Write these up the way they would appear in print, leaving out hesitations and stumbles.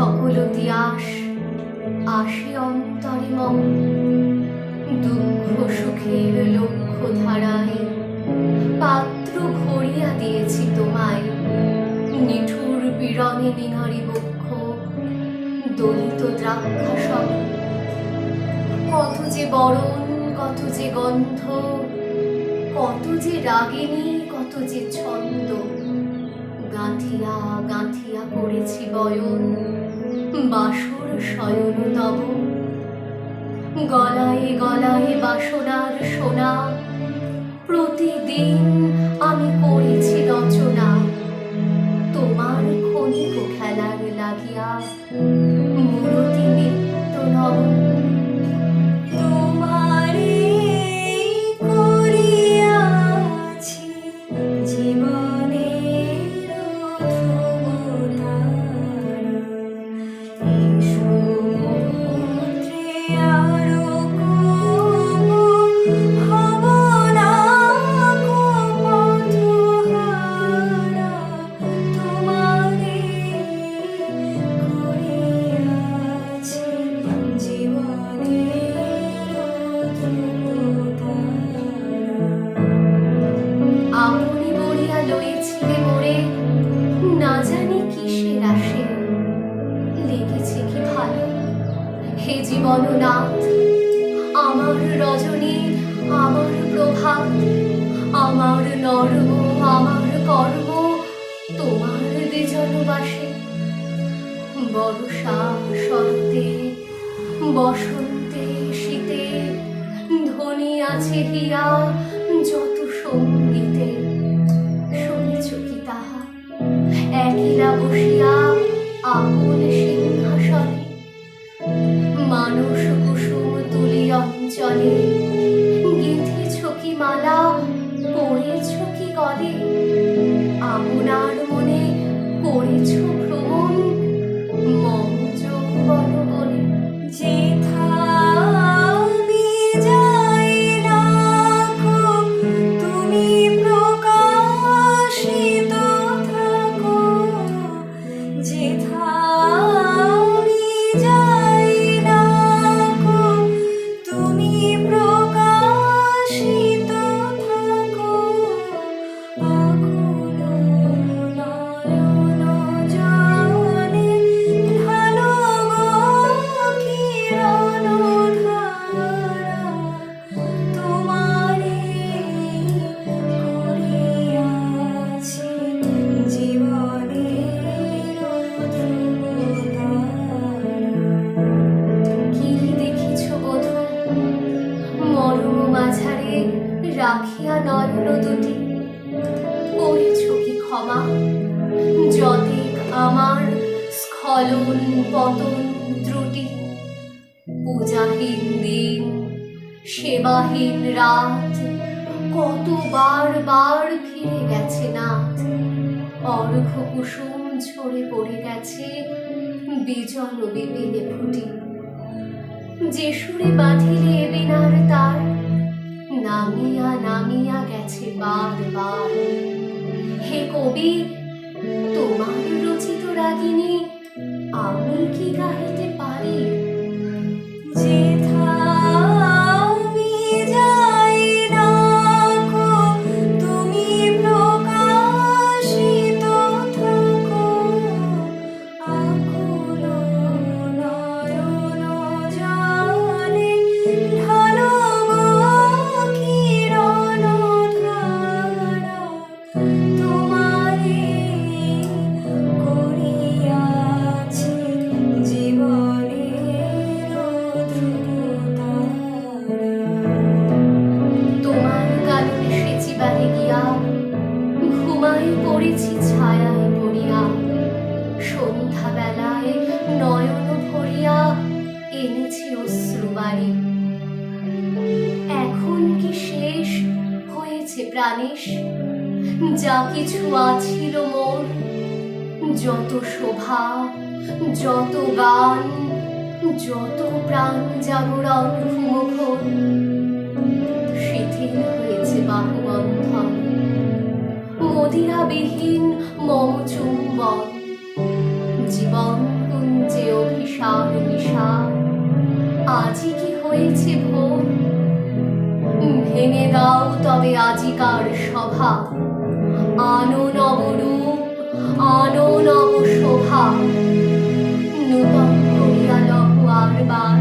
সকল তিয়াস আসে অন্তরে মম, দুঃখ সুখের লক্ষ্য ধারায় পাত্র ভরিয়া দিয়েছি তোমায়। নিঠুর পীড়নে নিনারি বক্ষ দলিত দ্রাক্ষাসম, কত যে বরণ, কত যে গন্ধ, কত যে রাগিনী, কত যে ছন্দ, গাঁথিয়া গাঁথিয়া করেছি বয়ন বাসর শয়ন তব। গলায় গলায় বাসনার সোনা, প্রতিদিন আমি করেছি রচনা তোমার ক্ষণিক খেলার লাগিয়া, মূরতি নিত্য নব। তোমারে করিয়াছি জীবনের ধ্রুবতারা, সমুদ্রে আরো হব না গো পথহারা। তোমারে করিয়াছি জীবনের আপনি বলিয়া লইছিলে মোরে, না জানি কিসের আসে লেগেছে কি ভালো। হে জীবননাথ, আমার রজনী, আমার প্রভাত, আমার নর্ম, আমার কর্ম তোমার বিজনবাসে। বর্ষা শরতে, বসন্তে শীতে ধ্বনি আছে হিয়া যত সঙ্গীতে। শুনেছ কি তাহা একলা বসিয়া আপন সিংহাসনে? মানস কুসুম তুলি অঞ্চলে গেঁথেছ কি মালা, পড়েছ কি গলে? আপনার মনে করেছ ভ্রমণ মম যৌবন বনে। যেথা আমি যাই না গো, তুমি প্রকাশিত থাকো। যেথা আমি যাই না গো, তুমি প্রকাশিত থাকো। আকুল নয়ন জলে ঢালো গো কিরণ ধারা। তোমারে করিয়াছি জীবনের ধ্রুবতারা। কি দেখিছ বধূ মরম মাঝারে রাখিয়া নয়ন দুটি? করেছ কি ক্ষমা যতেক আমার স্খলন পতন ত্রুটি? পূজাহীন দিন, সেবাহীন রাত, কতবার বার ফিরে গেছে নাথ। অর্ঘ্য কুসুম ঝরে পড়ে গেছে বিজন বিপিনে ফুটি। যে সুরে বাঁধিলে বিনার তার, নামিয়া নামিয়া গেছে বার বার। হে কবি, তোমার রচিত রাগিনী আমি কি গাহিতে পারি? যেথা আমি যাই না গো, তুমি প্রকাশিত থাকো। আকুল নয়ন জলে ঢালো গো কিরণ ধারা। তোমারে করিয়াছি জীবনের ধ্রুবতারা। তোমার কারণে সেচিবারে গিয়া ঘুমাই পড়েছি ছায়ায় পড়িয়া। সন্ধ্যা বেলায় নয়ন ভরিয়া এনেছি অশ্রুবারি। এখন কি শেষ হয়েছে প্রাণেশ যা কিছু আছিল মোর? যত শোভা, যত গান, যত প্রাণ জাগরণ ঘুমঘোর শিথিল হয়েছে বাহুবন্ধন। মদিরাবিহীন মম চুম্বন জীবন কুঞ্জে অভিসার নিশার আজি কি হয়েছে ভোর ভেঙে দাও তবে আজিকার সভা আনো নবরূপ আনো নব শোভা নূতন করিয়া লহ আরবার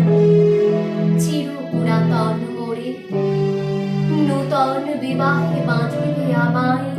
চির পুরাতন মোরে নূতন বিবাহে বাঁধিবে আমায়